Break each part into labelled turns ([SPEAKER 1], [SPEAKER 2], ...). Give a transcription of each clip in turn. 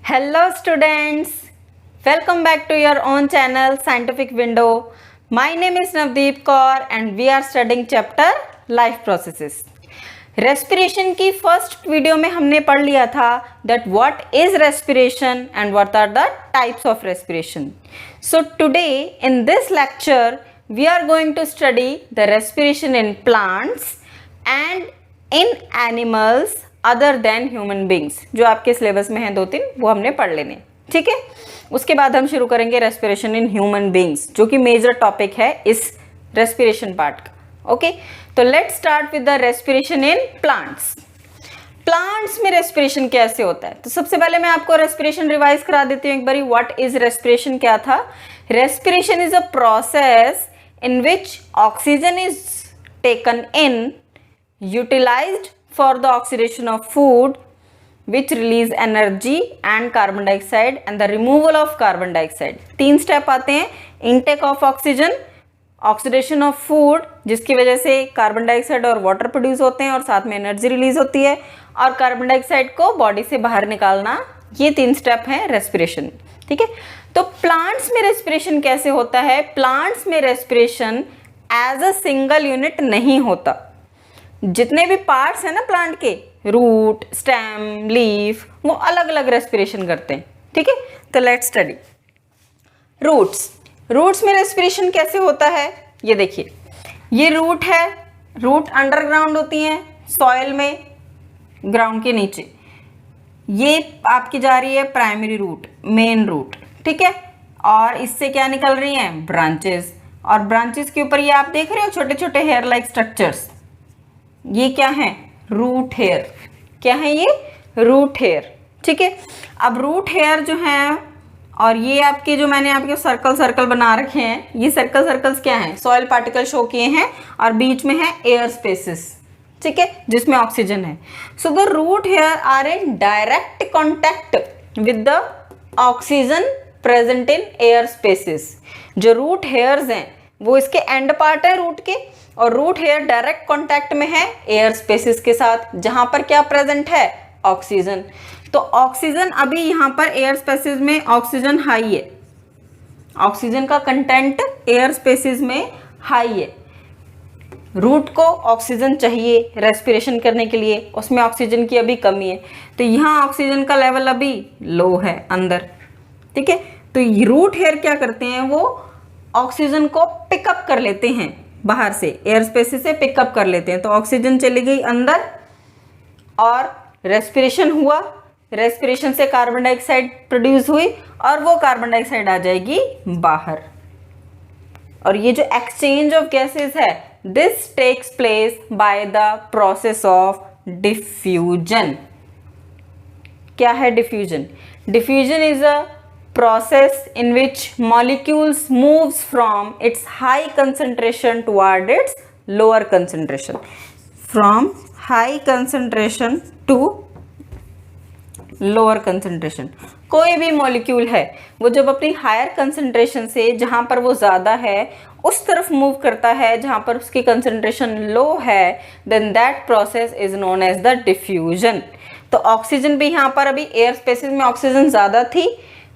[SPEAKER 1] Hello students, welcome back to your own channel Scientific Window. My name is Navdeep Kaur and we are studying chapter Life Processes. Respiration की first video में हमने पढ़ लिया था that what is respiration and what are the types of respiration. So today in this lecture we are going to study the respiration in plants and in animals other than human beings. जो आपके syllabus में हैं 2-3 वो हमने पढ़ लेने. ठीक है, उसके बाद हम शुरू करेंगे रेस्पिरेशन इन ह्यूमन बींग्स, जो कि मेजर टॉपिक है इस रेस्पिरेशन पार्ट का. ओके, तो let's start with the respiration in plants. Plants में रेस्पिरेशन कैसे होता है? तो सबसे पहले मैं आपको रेस्पिरेशन रिवाइज करा देती हूँ एक बारी. व्हाट इज रेस्पिरेशन क्या था? Respiration is a process in which oxygen is taken in, utilised for the oxidation of food which release energy and carbon dioxide and the removal of carbon dioxide. 3 step आते हैं. Intake of oxygen, oxidation of food जिसकी वजह से carbon dioxide और water produce होते हैं और साथ में एनर्जी रिलीज होती है, और कार्बन डाइऑक्साइड को बॉडी से बाहर निकालना. ये 3 स्टेप हैं रेस्पिरेशन. ठीक है, तो प्लांट्स में रेस्पिरेशन कैसे होता है? प्लांट्स में respiration as a single unit नहीं होता. जितने भी पार्ट्स हैं ना प्लांट के, रूट, स्टेम, लीफ, वो अलग अलग रेस्पिरेशन करते हैं. ठीक है, तो लेट्स स्टडी रूट्स. रूट्स में रेस्पिरेशन कैसे होता है? ये देखिए, ये रूट है. रूट अंडरग्राउंड होती हैं, सॉइल में, ग्राउंड के नीचे. ये आपकी जा रही है प्राइमरी रूट, मेन रूट. ठीक है, और इससे क्या निकल रही हैं? ब्रांचेस. और ब्रांचेस के ऊपर ये आप देख रहे हो छोटे छोटे हेयर लाइक स्ट्रक्चर्स. ये क्या है? Root hair. क्या है ये? Root hair. ठीक है, अब रूट हेयर जो है, और ये आपके जो मैंने आपके सर्कल सर्कल बना रखे हैं, ये सर्कल सर्कल्स क्या हैं? सॉइल पार्टिकल शो किए हैं, और बीच में है एयर स्पेसेस. ठीक है, जिसमें ऑक्सीजन है. So the root hair are in direct contact with the oxygen present in air spaces. जो रूट हेयर्स हैं वो इसके एंड पार्ट है रूट के, और रूट हेयर डायरेक्ट कांटेक्ट में है एयर स्पेसेस के साथ, जहां पर क्या प्रेजेंट है? ऑक्सीजन. तो ऑक्सीजन अभी यहां पर एयर स्पेसेस में ऑक्सीजन हाई है. ऑक्सीजन का कंटेंट एयर स्पेसेस में हाई है. रूट को ऑक्सीजन चाहिए रेस्पिरेशन करने के लिए, उसमें ऑक्सीजन की अभी कमी है, तो यहाँ ऑक्सीजन का लेवल अभी लो है अंदर. ठीक है, तो रूट हेयर क्या करते हैं? वो ऑक्सीजन को पिकअप कर लेते हैं बाहर से, एयर स्पेसेस से पिकअप कर लेते हैं. तो ऑक्सीजन चली गई अंदर और रेस्पिरेशन हुआ. रेस्पिरेशन से कार्बन डाइऑक्साइड प्रोड्यूस हुई और वो कार्बन डाइऑक्साइड आ जाएगी बाहर. और ये जो एक्सचेंज ऑफ गैसेस है, this takes place by the process of diffusion. क्या है diffusion? Diffusion is a process in which molecules moves from its high concentration toward its lower concentration. From high concentration to lower concentration. कोई भी molecule है वो जब अपनी higher concentration से जहाँ पर वो ज़्यादा है उस तरफ मूव करता है जहाँ पर उसकी कंसंट्रेशन लो है, then that process is known as the diffusion. तो ऑक्सीजन भी यहाँ पर अभी एयर स्पेसेस में ऑक्सीजन ज़्यादा थी,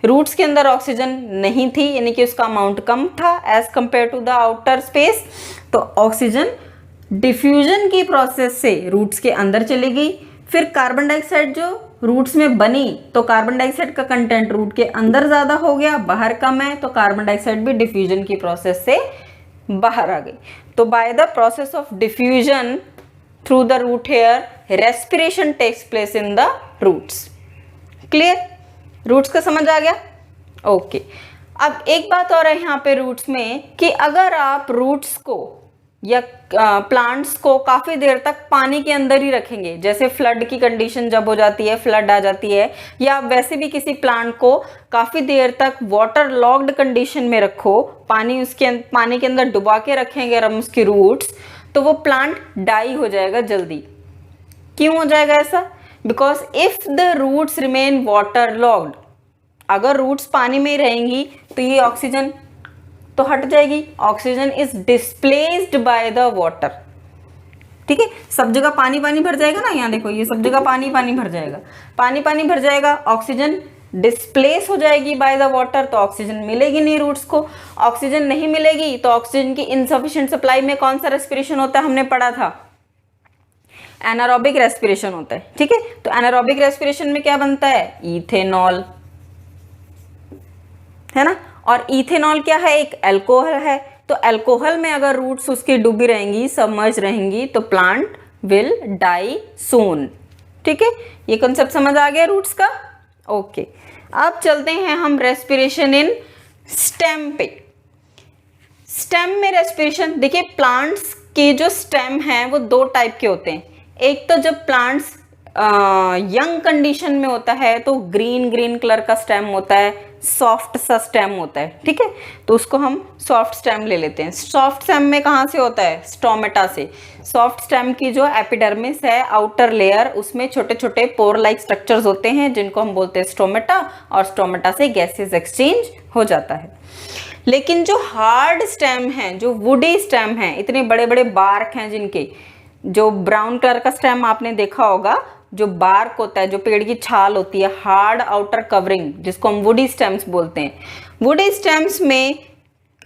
[SPEAKER 1] रूट्स के अंदर ऑक्सीजन नहीं थी, यानी कि उसका अमाउंट कम था as compare to the outer space. तो ऑक्सीजन डिफ्यूजन की प्रोसेस से रूट्स के अंदर चली गई. फिर कार्बन डाइऑक्साइड जो रूट्स में बनी, तो कार्बन डाइऑक्साइड का कंटेंट रूट के अंदर ज़्यादा हो गया, बाहर कम है, तो कार्बन डाइऑक्साइड भी डिफ्यूजन की प्रोसेस से बाहर आ गई. तो by the process of diffusion through the root hair, respiration takes place in the roots. Clear? Roots का समझ आ गया? ओके. अब एक बात और है यहाँ पे रूट्स में, कि अगर आप रूट्स को या प्लांट्स को काफ़ी देर तक पानी के अंदर ही रखेंगे, जैसे फ्लड की कंडीशन जब हो जाती है, फ्लड आ जाती है, या आप वैसे भी किसी प्लांट को काफ़ी देर तक वाटर लॉक्ड कंडीशन में रखो, पानी के अंदर डुबा के रखेंगे अगर हम उसकी रूट्स, तो वो प्लांट डाई हो जाएगा जल्दी. क्यों हो जाएगा ऐसा? Because if the roots remain water locked, अगर रूट्स पानी में ही रहेंगी तो ये ऑक्सीजन तो हट जाएगी. Oxygen is displaced by the water. ठीक है, सब जगह पानी पानी भर जाएगा ना. यहाँ देखो, ये सब जगह पानी पानी भर जाएगा, पानी पानी भर जाएगा, ऑक्सीजन डिस्प्लेस हो जाएगी बाय द वाटर तो ऑक्सीजन मिलेगी नहीं रूट्स को। ऑक्सीजन नहीं मिलेगी तो ऑक्सीजन की इनसफिशिएंट सप्लाई में कौन सा रेस्पिरेशन होता है, हमने पढ़ा था एनारोबिक रेस्पिरेशन होता है। ठीक है, तो एनारोबिक रेस्पिरेशन में क्या बनता है, इथेनॉल, है ना। और इथेनॉल क्या है, एक अल्कोहल है। तो अल्कोहल में अगर रूट्स उसकी डूबी रहेंगी, सबमर्ज रहेंगी, तो प्लांट विल डाई सून। ठीक है, ये कॉन्सेप्ट समझ आ गया रूट्स का। ओके, अब चलते हैं हम रेस्पिरेशन इन स्टेम पे। स्टेम में रेस्पिरेशन देखिए, प्लांट्स के जो स्टेम हैं वो दो टाइप के होते हैं। एक तो जब प्लांट्स यंग कंडीशन में होता है तो ग्रीन ग्रीन कलर का स्टेम होता है, सॉफ्ट सा स्टेम होता है। ठीक है, तो उसको हम सॉफ्ट स्टेम ले लेते हैं। सॉफ्ट स्टेम में कहाँ से होता है, स्टोमेटा से। सॉफ्ट स्टेम की जो एपिडर्मिस है, आउटर लेयर, उसमें छोटे छोटे पोर लाइक स्ट्रक्चर्स होते हैं जिनको हम बोलते हैं स्टोमेटा, और स्टोमेटा से गैसेस एक्सचेंज हो जाता है। लेकिन जो हार्ड स्टेम है, जो वुडी स्टेम है, इतने बड़े बड़े बार्क हैं जिनके, जो ब्राउन कलर का स्टेम आपने देखा होगा, जो बार्क होता है, जो पेड़ की छाल होती है, हार्ड आउटर कवरिंग, जिसको हम वुडी स्टेम्स बोलते हैं। वुडी स्टेम्स में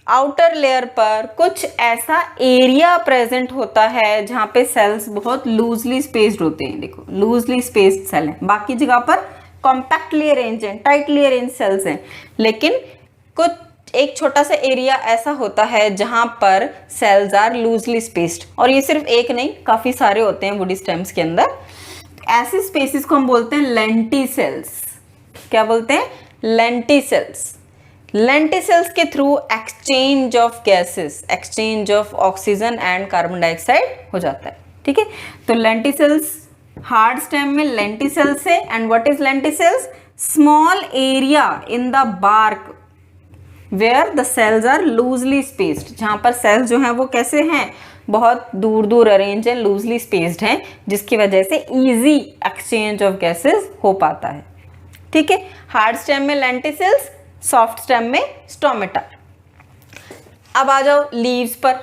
[SPEAKER 1] आउटर लेयर पर कुछ ऐसा एरिया प्रेजेंट होता है जहाँ पे सेल्स बहुत लूजली स्पेस्ड होते हैं। देखो, लूजली स्पेस्ड सेल हैं, बाकी जगह पर कॉम्पैक्टली अरेंज हैं, टाइटली अरेंज सेल्स हैं, लेकिन कुछ एक छोटा सा एरिया ऐसा होता है जहां पर सेल्स आर लूजली स्पेस्ड। और ये सिर्फ एक नहीं, काफी सारे होते हैं वुडी स्टेम्स के अंदर। ऐसे स्पेसिस को हम बोलते हैं लेंटिसेल्स। क्या बोलते हैं, लेंटिसेल्स। लेंटिसेल्स के through exchange of gases, exchange of oxygen and carbon dioxide हो जाता है। ठीक है, तो लेंटिसेल्स हार्ड स्टेम में लेंटिसेल्स है। And what is lenticels, small area in the bark where the cells are loosely spaced, जहां पर सेल्स जो हैं वो कैसे हैं, बहुत दूर दूर अरेंज हैं, लूजली स्पेस्ड हैं, जिसकी वजह से इजी एक्सचेंज ऑफ गैसेस हो पाता है। ठीक है, हार्ड स्टेम में लेंटिसेल्स, सॉफ्ट स्टेम में स्टोमेटा। अब आ जाओ लीव्स पर।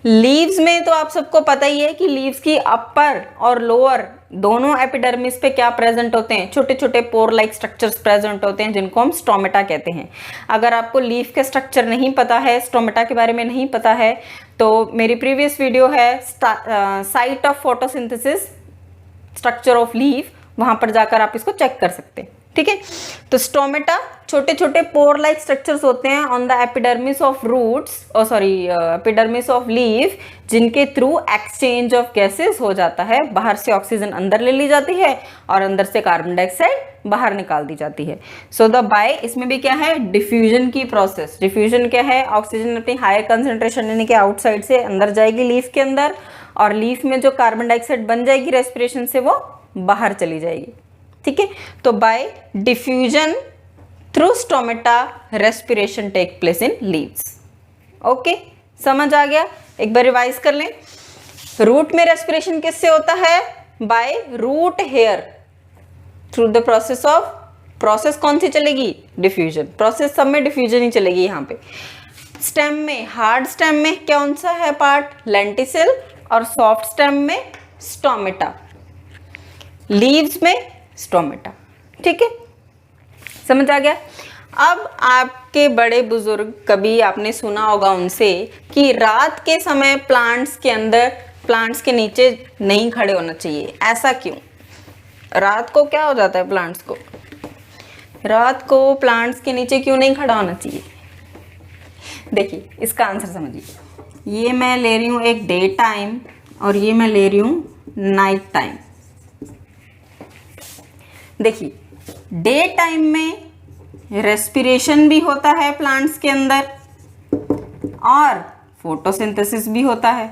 [SPEAKER 1] लीव्स में तो आप सबको पता ही है कि लीव्स की अपर और लोअर दोनों एपिडर्मिस पे क्या प्रेजेंट होते हैं, छोटे छोटे पोर लाइक स्ट्रक्चर्स प्रेजेंट होते हैं जिनको हम स्टोमेटा कहते हैं। अगर आपको लीफ के स्ट्रक्चर नहीं पता है, स्टोमेटा के बारे में नहीं पता है, तो मेरी प्रीवियस वीडियो है site of photosynthesis structure of leaf, वहां पर जाकर आप इसको चेक कर सकते हैं। ठीक है, तो स्टोमेटा छोटे छोटे पोर लाइक स्ट्रक्चर्स होते हैं on the epidermis of roots, epidermis of leaf, जिनके थ्रू एक्सचेंज ऑफ गैसेस हो जाता है। बाहर से ऑक्सीजन अंदर ले ली जाती है और अंदर से कार्बन डाइऑक्साइड बाहर निकाल दी जाती है। सो द बाय, इसमें भी क्या है, डिफ्यूजन की प्रोसेस। डिफ्यूजन क्या है, ऑक्सीजन अपनी हायर कंसेंट्रेशन यानी कि आउटसाइड से अंदर जाएगी लीफ के अंदर, और लीफ में जो कार्बन डाइऑक्साइड बन जाएगी रेस्पिरेशन से, वो बाहर चली जाएगी। ठीक है, तो by diffusion through stomata respiration take place in leaves. Okay, समझ आ गया, एक बार रिवाइज कर लें। रूट में रेस्पिरेशन किससे होता है, by root hair, through the process of, process कौन सी चलेगी, डिफ्यूजन। प्रोसेस सब में डिफ्यूजन ही चलेगी यहाँ पे। स्टेम में, हार्ड स्टेम में कौन सा है पार्ट, लेंटिसिल, और सॉफ्ट स्टेम में स्टोमेटा, लीव्स में स्टोमेटा। ठीक है, समझ आ गया। अब आपके बड़े बुजुर्ग, कभी आपने सुना होगा उनसे कि रात के समय प्लांट्स के अंदर, प्लांट्स के नीचे नहीं खड़े होना चाहिए। ऐसा क्यों, रात को क्या हो जाता है प्लांट्स को, रात को प्लांट्स के नीचे क्यों नहीं खड़ा होना चाहिए? देखिए, इसका आंसर समझिए। ये मैं ले रही हूँ एक डे टाइम और ये मैं ले रही हूँ नाइट टाइम। देखिए, डे टाइम में रेस्पिरेशन भी होता है प्लांट्स के अंदर और फोटोसिंथेसिस भी होता है,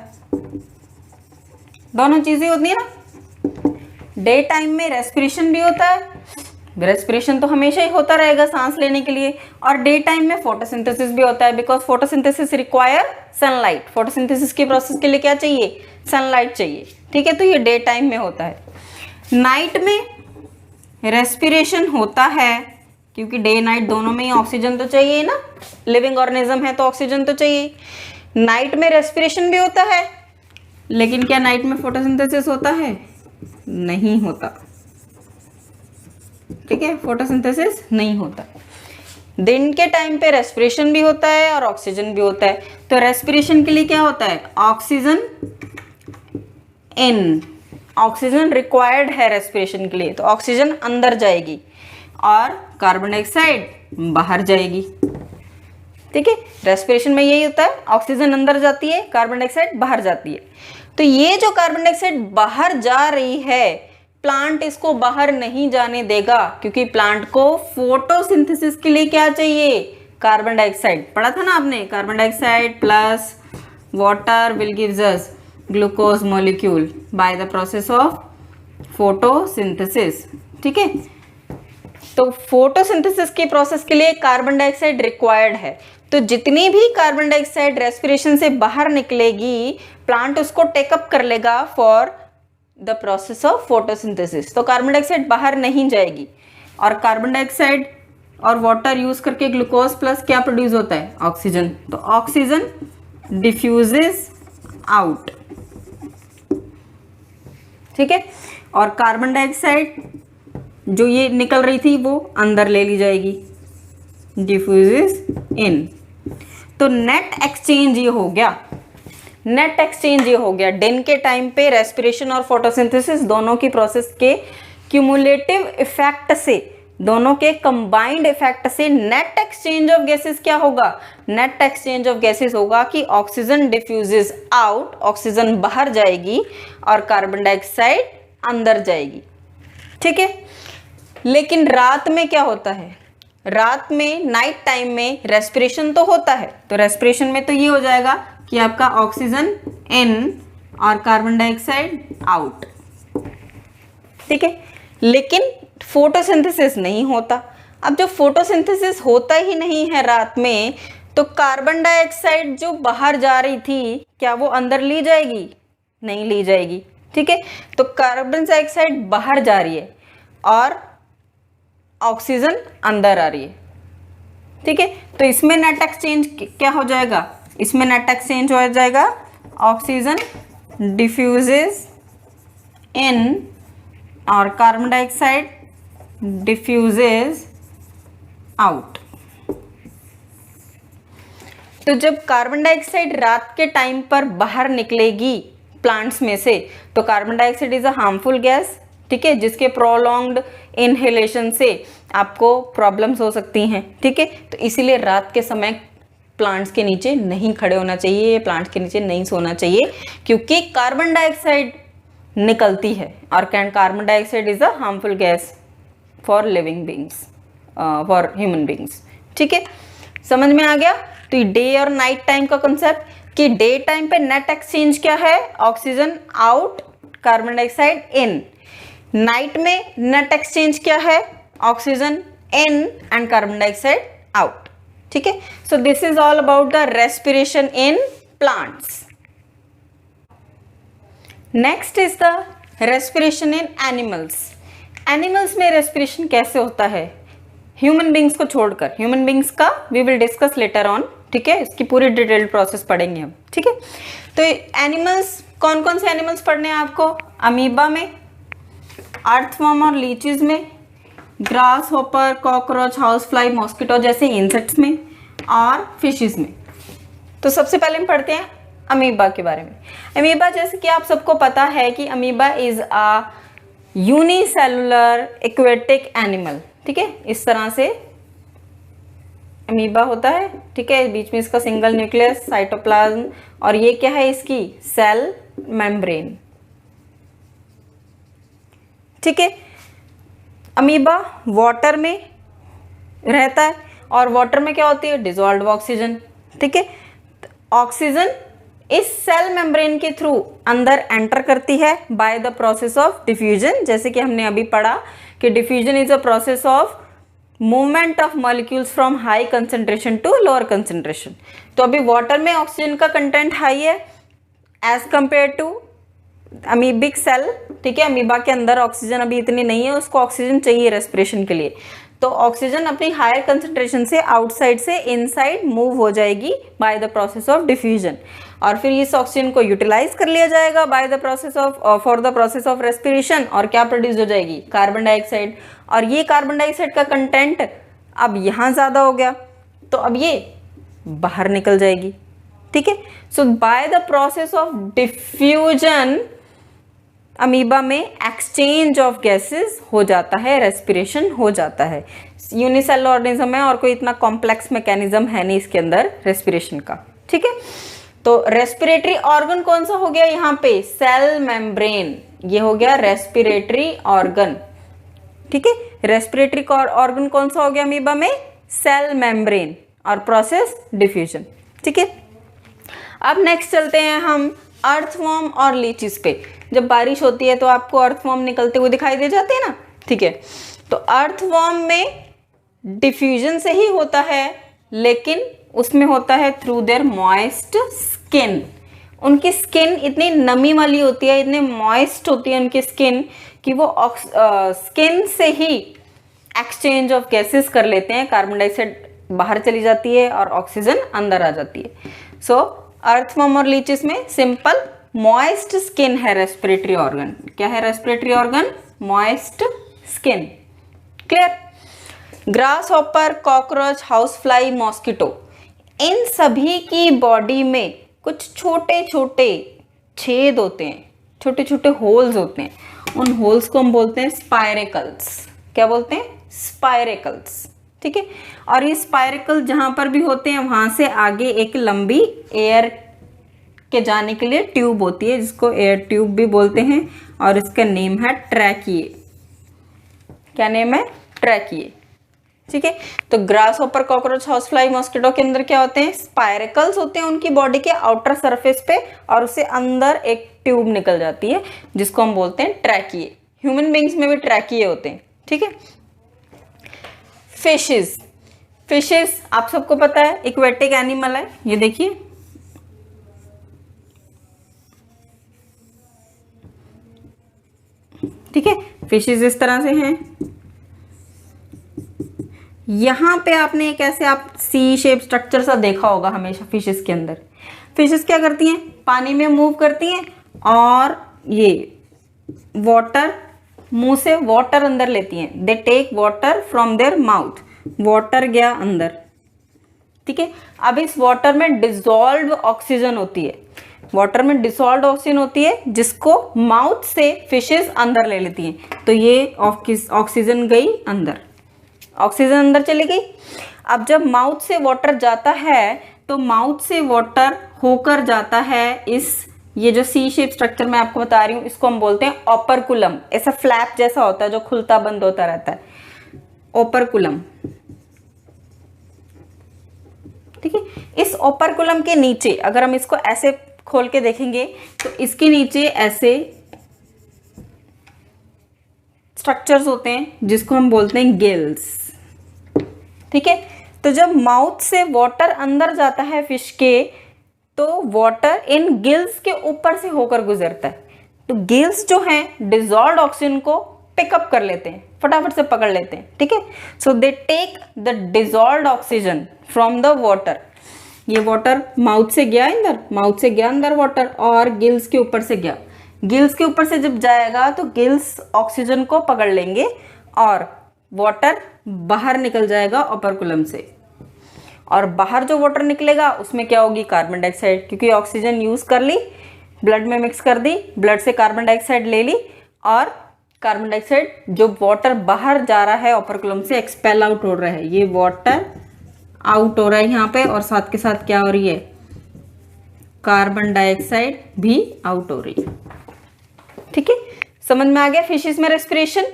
[SPEAKER 1] दोनों चीजें होती है ना। डे टाइम में रेस्पिरेशन भी होता है, रेस्पिरेशन तो हमेशा ही होता रहेगा सांस लेने के लिए, और डे टाइम में फोटोसिंथेसिस भी होता है, because photosynthesis require sunlight. Photosynthesis के प्रोसेस के लिए क्या चाहिए, सनलाइट चाहिए। ठीक है, तो ये डे टाइम में होता है। नाइट में रेस्पिरेशन होता है क्योंकि डे नाइट दोनों में ही ऑक्सीजन तो चाहिए ना, लिविंग ऑर्गेनिज्म है तो ऑक्सीजन तो चाहिए। नाइट में रेस्पिरेशन भी होता है, लेकिन क्या नाइट में फोटोसिंथेसिस होता है, नहीं होता। ठीक है, फोटोसिंथेसिस नहीं होता। दिन के टाइम पे रेस्पिरेशन भी होता है और ऑक्सीजन भी होता है। तो रेस्पिरेशन के लिए क्या होता है, ऑक्सीजन इन, ऑक्सीजन रिक्वायर्ड है रेस्पिरेशन के लिए, तो ऑक्सीजन अंदर जाएगी और कार्बन डाइऑक्साइड बाहर जाएगी। ठीक है, रेस्पिरेशन में यही होता है, ऑक्सीजन अंदर जाती है, कार्बन डाइऑक्साइड बाहर जाती है। तो ये जो कार्बन डाइऑक्साइड बाहर जा रही है, प्लांट इसको बाहर नहीं जाने देगा, क्योंकि प्लांट को फोटोसिंथेसिस के लिए क्या चाहिए, कार्बन डाइऑक्साइड। पढ़ा था ना आपने, carbon dioxide plus water will gives us glucose molecule by the process of photosynthesis. ठीक है, तो फोटोसिंथेसिस के प्रोसेस के लिए कार्बन डाइऑक्साइड रिक्वायर्ड है। तो जितनी भी कार्बन डाइऑक्साइड रेस्पिरेशन से बाहर निकलेगी, प्लांट उसको टेकअप कर लेगा for the process of photosynthesis. तो कार्बन डाइऑक्साइड बाहर नहीं जाएगी, और कार्बन डाइऑक्साइड और वाटर यूज करके ग्लूकोज प्लस क्या प्रोड्यूस होता है, ऑक्सीजन। तो ऑक्सीजन डिफ्यूजेस आउट। ठीक है, और कार्बन डाइऑक्साइड जो ये निकल रही थी वो अंदर ले ली जाएगी, डिफ्यूजेस इन। तो नेट एक्सचेंज ये हो गया, नेट एक्सचेंज ये हो गया। दिन के टाइम पे रेस्पिरेशन और फोटोसिंथेसिस दोनों की प्रोसेस के क्यूमुलेटिव इफेक्ट से, दोनों के कंबाइंड इफेक्ट से नेट एक्सचेंज ऑफ गैसेस क्या होगा, नेट एक्सचेंज ऑफ गैसेस होगा कि ऑक्सीजन डिफ्यूजेस आउट, ऑक्सीजन बाहर जाएगी और कार्बन डाइऑक्साइड अंदर जाएगी। ठीक है, लेकिन रात में क्या होता है, रात में नाइट टाइम में रेस्पिरेशन तो होता है, तो रेस्पिरेशन में तो ये हो जाएगा कि आपका ऑक्सीजन इन और कार्बन डाइऑक्साइड आउट। ठीक है, लेकिन फोटोसिंथेसिस नहीं होता। अब जो फोटोसिंथेसिस होता ही नहीं है रात में, तो कार्बन डाइऑक्साइड जो बाहर जा रही थी, क्या वो अंदर ली जाएगी, नहीं ली जाएगी। ठीक है, तो कार्बन डाइऑक्साइड बाहर जा रही है और ऑक्सीजन अंदर आ रही है। ठीक है, तो इसमें नेट एक्सचेंज क्या हो जाएगा, इसमें नेट एक्सचेंज हो जाएगा ऑक्सीजन डिफ्यूजेस इन और कार्बन डाइऑक्साइड डिफ्यूजेस आउट। तो जब कार्बन डाइऑक्साइड रात के टाइम पर बाहर निकलेगी प्लांट्स में से, तो carbon dioxide is a harmful gas. ठीक है, जिसके प्रोलॉन्ग्ड इनहेलेशन से आपको प्रॉब्लम्स हो सकती हैं। ठीक है, तो इसीलिए रात के समय प्लांट्स के नीचे नहीं खड़े होना चाहिए, प्लांट्स के नीचे नहीं सोना चाहिए, क्योंकि कार्बन डाइऑक्साइड निकलती है और carbon dioxide is a harmful gas for living beings, for human beings. ठीक है, समझ में आ गया। तो ये डे और नाइट टाइम का कंसेप्ट कि डे टाइम पे नेट एक्सचेंज क्या है, oxygen out, carbon dioxide in. Night में नेट एक्सचेंज क्या है, oxygen in and carbon dioxide out. ठीक है, so this is all about the respiration in plants. Next is the respiration in animals. Animals में respiration कैसे होता है, human beings को छोड़कर। ह्यूमन बींग्स का we will discuss later on. ठीक है, इसकी पूरी डिटेल्ड प्रोसेस पढ़ेंगे हम। ठीक है, तो एनिमल्स कौन कौन से एनिमल्स पढ़ने हैं आपको, अमीबा में, अर्थवर्म और लीचेस में, grass hopper, cockroach, house fly, mosquito जैसे इंसेक्ट्स में, और फिशेस में। तो सबसे पहले हम पढ़ते हैं अमीबा के बारे में। अमीबा, जैसे कि आप सबको पता है कि amoeba is a unicellular aquatic animal. ठीक है, इस तरह से अमीबा होता है। ठीक है, बीच में इसका सिंगल न्यूक्लियस, साइटोप्लाज्म, और ये क्या है, इसकी सेल मेम्ब्रेन। ठीक है, अमीबा वाटर में रहता है और वाटर में क्या होती है, डिसॉल्व्ड ऑक्सीजन। ठीक है, ऑक्सीजन इस सेल मेम्ब्रेन के थ्रू अंदर एंटर करती है by the process of diffusion. जैसे कि हमने अभी पढ़ा कि diffusion is a process of movement of molecules from high concentration to lower concentration. तो अभी वाटर में ऑक्सीजन का कंटेंट हाई है as compare to amoebic cell. ठीक है, अमीबा के अंदर ऑक्सीजन अभी इतनी नहीं है, उसको ऑक्सीजन चाहिए रेस्पिरेशन के लिए। तो ऑक्सीजन अपनी हायर कंसेंट्रेशन से आउटसाइड से इनसाइड मूव हो जाएगी bye the process of diffusion. और फिर इस ऑक्सीजन को यूटिलाइज कर लिया जाएगा bye the process of for the process of respiration, और क्या प्रोड्यूस हो जाएगी, कार्बन डाइऑक्साइड। और ये कार्बन डाइऑक्साइड का कंटेंट अब यहाँ ज़्यादा हो गया तो अब ये बाहर निकल जाएगी। ठीक है, so by the process of diffusion amoeba में एक्सचेंज ऑफ गैसेस हो जाता है, रेस्पिरेशन हो जाता है। यूनिसेलुलर ऑर्गेनिज्म है और कोई इतना कॉम्प्लेक्स मैकेनिज्म है नहीं इसके अंदर रेस्पिरेशन का। ठीक है, तो रेस्पिरेटरी ऑर्गन कौन सा हो गया यहाँ पे, सेल मेम्ब्रेन, ये हो गया रेस्पिरेटरी ऑर्गन। ठीक है, रेस्पिरेटरी ऑर्गन कौन सा हो गया अमीबा में, सेल मेम्ब्रेन, और प्रोसेस डिफ्यूजन। ठीक है, अब नेक्स्ट चलते हैं हम अर्थवर्म और लीचीज पे। जब बारिश होती है तो आपको अर्थवर्म निकलते हुए दिखाई दे जाते हैं ना। ठीक है, तो अर्थवर्म में डिफ्यूजन से ही होता है, लेकिन उसमें होता है थ्रू देयर मॉइस्ट स्किन। उनकी स्किन इतनी नमी वाली होती है, इतने मॉइस्ट होती है उनकी स्किन कि वो स्किन से ही एक्सचेंज ऑफ गैसेस कर लेते हैं, कार्बन डाइऑक्साइड बाहर चली जाती है और ऑक्सीजन अंदर आ जाती है। सो अर्थवर्म और लीचीज में सिंपल मॉइस्ट स्किन है रेस्पिरेटरी ऑर्गन। क्या है respiratory organ, moist skin. Clear. Grasshopper, cockroach, house fly, mosquito, इन सभी की बॉडी में कुछ छोटे छोटे छेद होते हैं, छोटे छोटे होल्स होते हैं। उन होल्स को हम बोलते हैं स्पाइरेकल्स। क्या बोलते हैं, स्पाइरेकल्स। ठीक है, और ये स्पाइरेकल जहां पर भी होते हैं वहां से आगे एक लंबी एयर के जाने के लिए ट्यूब होती है, जिसको एयर ट्यूब भी बोलते हैं, और इसका नेम है ट्रैकिए। क्या नेम है, ट्रैकिए। ठीक है, तो grass hopper, cockroach, house fly, mosquito के अंदर क्या होते हैं, स्पाइरेकल्स होते हैं उनकी बॉडी के आउटर सरफेस पे, और उससे अंदर एक ट्यूब निकल जाती है जिसको हम बोलते हैं ट्रैकिए। ह्यूमन बींग्स में भी ट्रैकिए होते हैं। ठीक है, फिशेस, फिशेस आप सबको पता है एक्वेटिक एनिमल है। ये देखिए, ठीक है, फिशेस इस तरह से हैं। यहां पे आपने एक ऐसे आप सी शेप स्ट्रक्चर सा देखा होगा हमेशा फिशेस के अंदर। फिशेस क्या करती हैं, पानी में मूव करती हैं और ये वाटर, मुंह से वाटर अंदर लेती हैं। They take water from their mouth, water गया अंदर। ठीक है, अब इस वाटर में डिसॉल्व ऑक्सीजन होती है, वाटर में डिसॉल्व ऑक्सीजन होती है जिसको माउथ से फिशेस अंदर ले लेती हैं। तो ये ऑक्सीजन गई अंदर, ऑक्सीजन अंदर चली गई। अब जब माउथ से वाटर जाता है तो माउथ से वाटर होकर जाता है इस, ये जो सी शेप स्ट्रक्चर मैं आपको बता रही हूँ इसको हम बोलते हैं ओपरकुलम। ऐसा फ्लैप जैसा होता है जो खुलता बंद होता रहता है, ओपरकुलम। ठीक है, इस ओपरकुलम के नीचे अगर हम इसको ऐसे खोल के देखेंगे तो इसके नीचे ऐसे स्ट्रक्चर्स होते हैं जिसको हम बोलते हैं गिल्स। ठीक है, तो जब माउथ से वाटर अंदर जाता है फिश के तो वाटर इन गिल्स के ऊपर से होकर गुजरता है। तो गिल्स जो हैं डिसॉल्व्ड ऑक्सीजन को पिकअप कर लेते हैं, फटाफट से पकड़ लेते हैं। ठीक है, so they take the dissolved oxygen from the water. ये वाटर माउथ से गया अंदर, माउथ से गया अंदर वाटर और गिल्स के ऊपर से गया। गिल्स के ऊपर से जब जाएगा तो गिल्स ऑक्सीजन को पकड़ लेंगे और वाटर बाहर निकल जाएगा ओपरकुलम से। और बाहर जो वाटर निकलेगा उसमें क्या होगी, कार्बन डाइऑक्साइड, क्योंकि ऑक्सीजन यूज कर ली, ब्लड में मिक्स कर दी, ब्लड से कार्बन डाइऑक्साइड ले ली, और कार्बन डाइऑक्साइड जो वाटर बाहर जा रहा है ओपरकुलम से एक्सपेल आउट हो रहा है, ये वाटर आउट हो रहा है यहाँ पे, और साथ के साथ क्या हो रही है, कार्बन डाइऑक्साइड भी आउट हो रही है। ठीक है, समझ में आ गया। फिशेस में रेस्पिरेशन,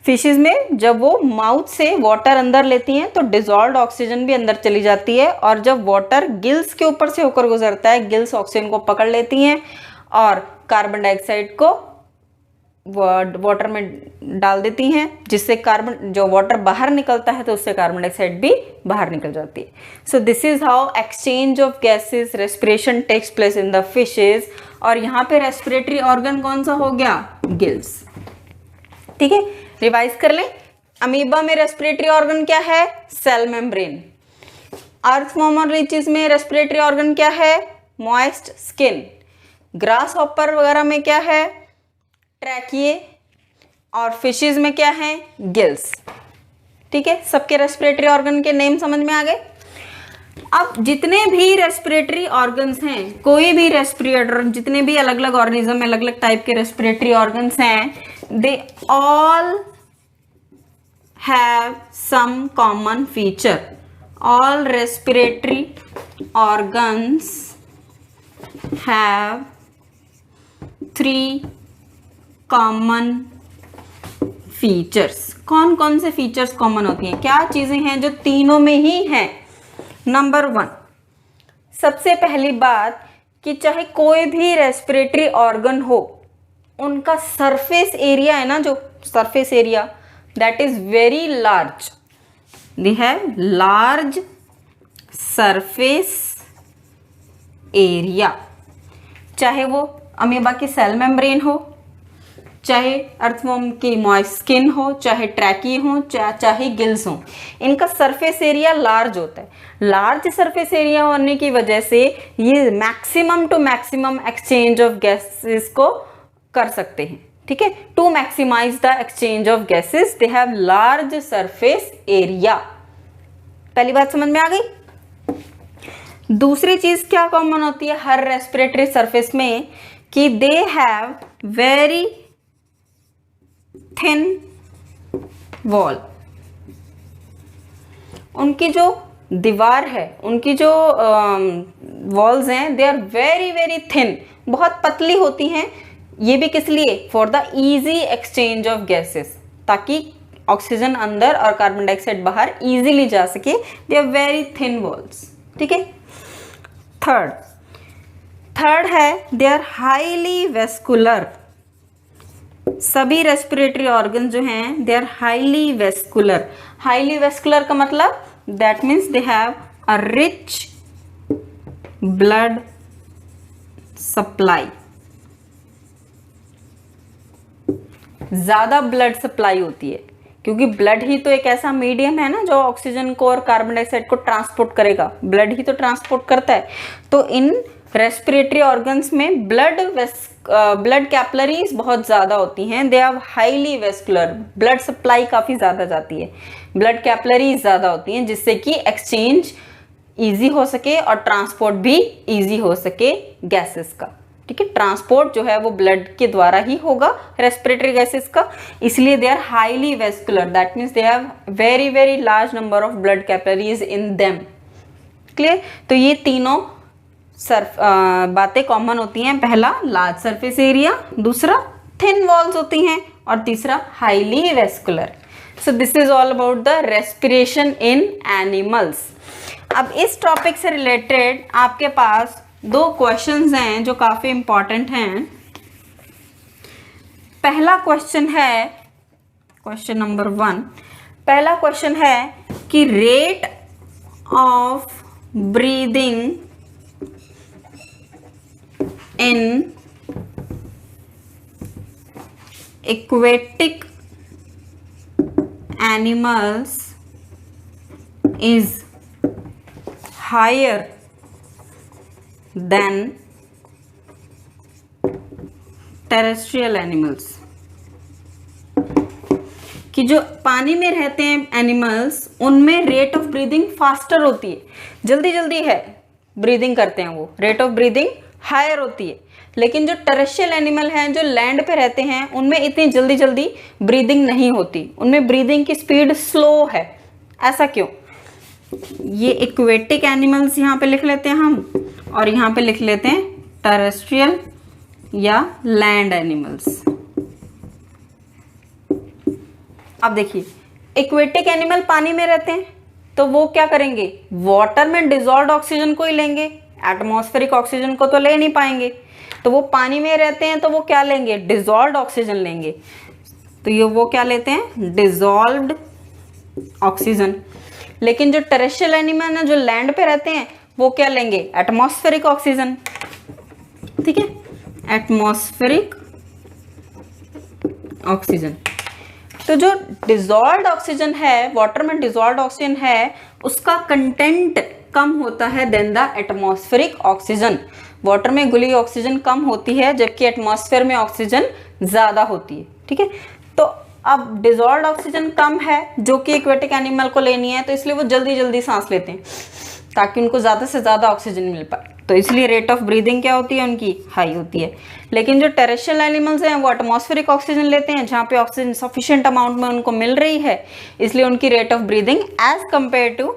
[SPEAKER 1] फिशेस में जब वो माउथ से वाटर अंदर लेती हैं तो डिसॉल्व्ड ऑक्सीजन भी अंदर चली जाती है, और जब वाटर गिल्स के ऊपर से होकर गुजरता है गिल्स ऑक्सीजन को पकड़ लेती हैं और कार्बन डाइऑक्साइड को वाटर में डाल देती हैं, जिससे कार्बन जो वाटर बाहर निकलता है तो उससे कार्बन डाइऑक्साइड भी बाहर निकल जाती है। So this is how exchange of gases, respiration takes place in the fishes. और यहाँ पे रेस्पिरेटरी ऑर्गन कौन सा हो गया, गिल्स। ठीक है, रिवाइज कर लें। अमीबा में रेस्पिरेटरी ऑर्गन क्या है, सेल मेम्ब्रेन। अर्थवर्म और लीचीज में रेस्पिरेटरी ऑर्गन क्या है, मॉइस्ट स्किन। ग्रास हॉपर वगैरह में क्या है, ट्रैकिए, और फिशेज में क्या है, गिल्स। ठीक है, सबके रेस्पिरेटरी ऑर्गन के नेम समझ में आ गए। अब जितने भी रेस्पिरेटरी ऑर्गन्स हैं, कोई भी रेस्पिरेटर, जितने भी अलग अलग ऑर्गेनिज्म में अलग अलग टाइप के रेस्पिरेटरी ऑर्गन्स हैं, they all have some common feature. All respiratory organs have 3 common features. कौन कौन से फीचर्स कॉमन होती हैं, क्या चीजें हैं जो तीनों में ही हैं। नंबर 1, सबसे पहली बात कि चाहे कोई भी रेस्पिरेटरी ऑर्गन हो, उनका सरफेस एरिया है ना, जो surface area, that is very large. They have large surface area. चाहे वो अमीबा की सेल मेम्ब्रेन हो, चाहे अर्थवर्म की मॉइस्ट स्किन हो, चाहे ट्रैकी हो, चाहे गिल्स हो, इनका सरफेस एरिया लार्ज होता है। लार्ज सरफेस एरिया होने की वजह से ये maximum to maximum exchange of gases को कर सकते हैं। ठीक है, to maximize the exchange of gases they have large surface area. पहली बात समझ में आ गई। दूसरी चीज क्या कॉमन होती है हर रेस्पिरेटरी सरफेस में, कि they have very thin wall. उनकी जो दीवार है, उनकी जो वॉल्स हैं, they are very very thin, बहुत पतली होती हैं। ये भी किस लिए, for the easy exchange of gases, ताकि ऑक्सीजन अंदर और कार्बन डाइऑक्साइड बाहर इजीली जा सके। They are very thin walls. ठीक है। थर्ड है दे आर हाईली वेस्कुलर। सभी रेस्पिरेटरी ऑर्गन जो हैं they are highly vascular. Highly vascular का मतलब that means they have a rich blood supply. ज्यादा ब्लड सप्लाई होती है, क्योंकि ब्लड ही तो एक ऐसा मीडियम है ना जो ऑक्सीजन को और कार्बन डाइऑक्साइड को ट्रांसपोर्ट करेगा। ब्लड ही तो ट्रांसपोर्ट करता है। तो इन रेस्पिरेटरी ऑर्गन्स में ब्लड कैपिलरीज बहुत ज़्यादा होती हैं। They are highly vascular, blood supply काफ़ी ज़्यादा जाती है, ब्लड कैपिलरीज ज़्यादा होती हैं, जिससे कि एक्सचेंज ईजी हो सके और ट्रांसपोर्ट भी ईजी हो सके गैसेस का। ठीक है, ट्रांसपोर्ट जो है वो ब्लड के द्वारा ही होगा रेस्पिरेटरी गैसेस का, इसलिए they are highly vascular. That means they have very very large number of blood capillaries in them. Clear. तो ये तीनों बातें कॉमन होती हैं। पहला लार्ज सरफेस एरिया, दूसरा थिन वॉल्स होती हैं, और तीसरा highly vascular. So this is all about the respiration in animals. अब इस टॉपिक से रिलेटेड आपके पास 2 क्वेश्चंस हैं जो काफी इंपॉर्टेंट हैं। पहला क्वेश्चन है, क्वेश्चन नंबर 1, पहला क्वेश्चन है कि rate of breathing in aquatic animals is higher than terrestrial animals। कि जो पानी में रहते हैं एनिमल्स, उनमें रेट ऑफ ब्रीदिंग फास्टर होती है, जल्दी जल्दी है ब्रीदिंग करते हैं वो, रेट ऑफ ब्रीदिंग हायर होती है। लेकिन जो टेरेस्ट्रियल एनिमल हैं, जो लैंड पे रहते हैं, उनमें इतनी जल्दी जल्दी ब्रीदिंग नहीं होती, उनमें ब्रीदिंग की स्पीड स्लो है। ऐसा क्यों? ये इक्वेटिक एनिमल्स यहाँ पे लिख लेते हैं हम, और यहाँ पे लिख लेते हैं टेरेस्ट्रियल या लैंड एनिमल्स। अब देखिए, इक्वेटिक एनिमल पानी में रहते हैं तो वो क्या करेंगे, वाटर में डिजॉल्व्ड ऑक्सीजन को ही लेंगे, एटमॉस्फेरिक ऑक्सीजन को तो ले नहीं पाएंगे। तो वो पानी में रहते हैं तो वो क्या लेंगे, डिजॉल्व्ड ऑक्सीजन लेंगे। तो ये वो क्या लेते हैं, डिजॉल्व्ड ऑक्सीजन। लेकिन जो टेरेस्ट्रियल एनिमल है, जो लैंड पे रहते हैं, वो क्या लेंगे, एटमॉस्फेरिक ऑक्सीजन। ठीक है, एटमॉस्फेरिक ऑक्सीजन। तो जो डिजॉल्व्ड ऑक्सीजन है, वाटर में डिजॉल्व्ड ऑक्सीजन है, उसका कंटेंट कम होता है than the atmospheric oxygen. Water में घुली हुई ऑक्सीजन कम होती है जबकि एटमॉस्फेयर में ऑक्सीजन ज़्यादा होती है। ठीक है, तो अब डिजॉल्व्ड ऑक्सीजन कम है जो कि एक्वेटिक एनिमल को लेनी है, तो इसलिए वो जल्दी जल्दी सांस लेते हैं ताकि उनको ज़्यादा से ज़्यादा ऑक्सीजन मिल पाए। तो इसलिए रेट ऑफ ब्रीदिंग क्या होती है उनकी, हाई होती है। लेकिन जो टेरेस्ट्रियल एनिमल्स हैं वो एटमॉस्फेरिक ऑक्सीजन लेते हैं जहाँ पे ऑक्सीजन सफिशिएंट अमाउंट में उनको मिल रही है, इसलिए उनकी rate of breathing as compare to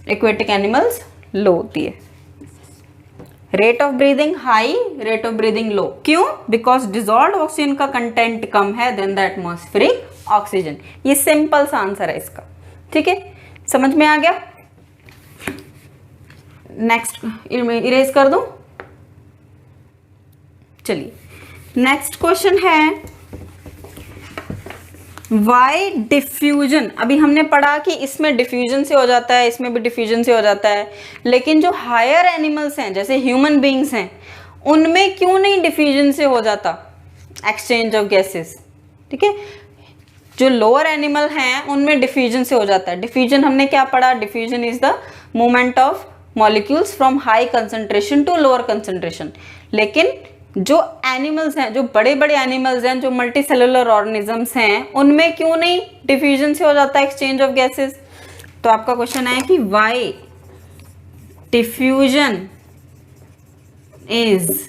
[SPEAKER 1] aquatic animals low होती है। Rate of breathing high, rate of breathing low, क्यों? बिकॉज डिजॉल्व्ड ऑक्सीजन का कंटेंट कम है देन द एटमॉस्फेरिक ऑक्सीजन। ये सिंपल सा आंसर है इसका। ठीक है, समझ में आ गया? नेक्स्ट इरेज कर दूं? चलिए नेक्स्ट क्वेश्चन है वाई डिफ्यूजन। अभी हमने पढ़ा कि इसमें डिफ्यूजन से हो जाता है, इसमें भी डिफ्यूजन से हो जाता है, लेकिन जो हायर एनिमल्स हैं जैसे ह्यूमन बींग्स हैं उनमें क्यों नहीं डिफ्यूजन से हो जाता एक्सचेंज ऑफ गैसेस? ठीक है, जो लोअर एनिमल हैं उनमें डिफ्यूजन से हो जाता है। डिफ्यूजन हमने क्या पढ़ा? Diffusion is the movement of molecules from high concentration to lower concentration. लेकिन जो एनिमल्स हैं, जो बड़े बड़े एनिमल्स हैं, जो मल्टी सेलुलर ऑर्गेनिजम्स हैं, उनमें क्यों नहीं डिफ्यूजन से हो जाता है एक्सचेंज ऑफ गैसेस? तो आपका क्वेश्चन है कि why diffusion is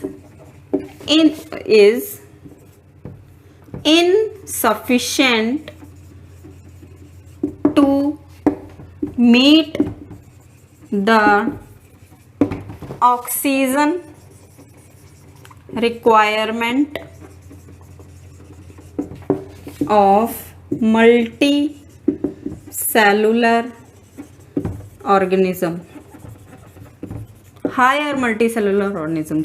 [SPEAKER 1] insufficient to meet the oxygen requirement of multicellular organism, higher multicellular organism,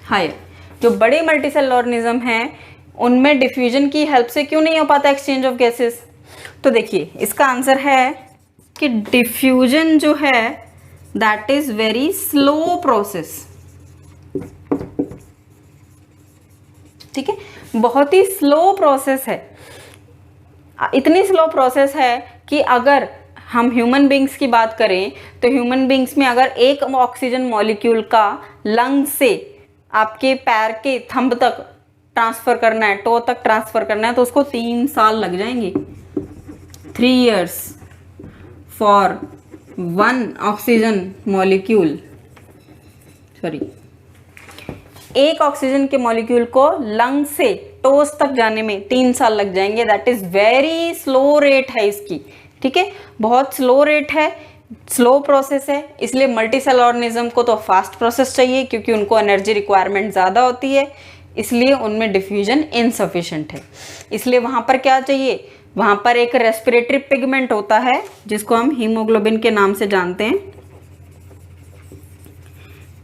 [SPEAKER 1] higher जो बड़े मल्टीसेलुलर ऑर्गेनिज्म हैं उनमें डिफ्यूजन की हेल्प से क्यों नहीं हो पाता एक्सचेंज ऑफ गैसेस? तो देखिए इसका आंसर है कि डिफ्यूजन जो है that is very slow process. ठीक है, बहुत ही स्लो प्रोसेस है। इतनी स्लो प्रोसेस है कि अगर हम ह्यूमन बींग्स की बात करें तो ह्यूमन बींग्स में अगर एक ऑक्सीजन मॉलिक्यूल का लंग से आपके पैर के थंब तक ट्रांसफर करना है, टो तक ट्रांसफर करना है, तो उसको 3 साल लग जाएंगे। 3 years फॉर 1 ऑक्सीजन मॉलिक्यूल, एक ऑक्सीजन के मॉलिक्यूल को लंग से टोस तक जाने में 3 साल लग जाएंगे। That is very slow rate है इसकी। ठीक है, बहुत स्लो रेट है, स्लो प्रोसेस है, इसलिए मल्टीसेलुलर ऑर्गेनिज्म को तो फास्ट प्रोसेस चाहिए क्योंकि उनको एनर्जी रिक्वायरमेंट ज़्यादा होती है, इसलिए उनमें डिफ्यूजन इनसफिशिएंट है। इसलिए वहाँ पर क्या चाहिए? वहाँ पर एक रेस्पिरेटरी पिगमेंट होता है जिसको हम हीमोग्लोबिन के नाम से जानते हैं।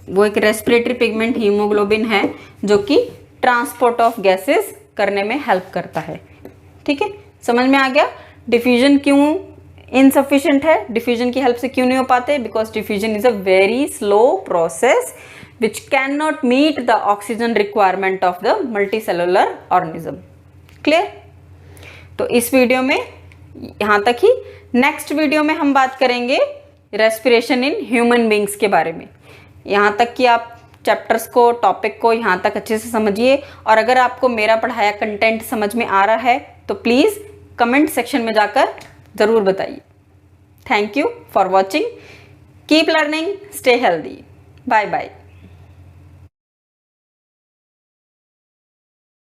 [SPEAKER 1] वो एक रेस्पिरेटरी पिगमेंट हीमोग्लोबिन है जो कि ट्रांसपोर्ट ऑफ गैसेस करने में हेल्प करता है। ठीक है, समझ में आ गया? डिफ्यूजन क्यों इनसफिशिएंट है, डिफ्यूजन की हेल्प से क्यों नहीं हो पाते? Because diffusion is a very slow process which can not meet the oxygen requirement of the multicellular organism. Clear? तो इस वीडियो में यहाँ तक ही। नेक्स्ट वीडियो में हम बात करेंगे रेस्पिरेशन इन ह्यूमन बींग्स के बारे में। यहाँ तक कि आप चैप्टर्स को, टॉपिक को यहाँ तक अच्छे से समझिए, और अगर आपको मेरा पढ़ाया कंटेंट समझ में आ रहा है तो प्लीज़ कमेंट सेक्शन में जाकर ज़रूर बताइए। Thank you for watching. Keep learning, stay healthy. Bye bye.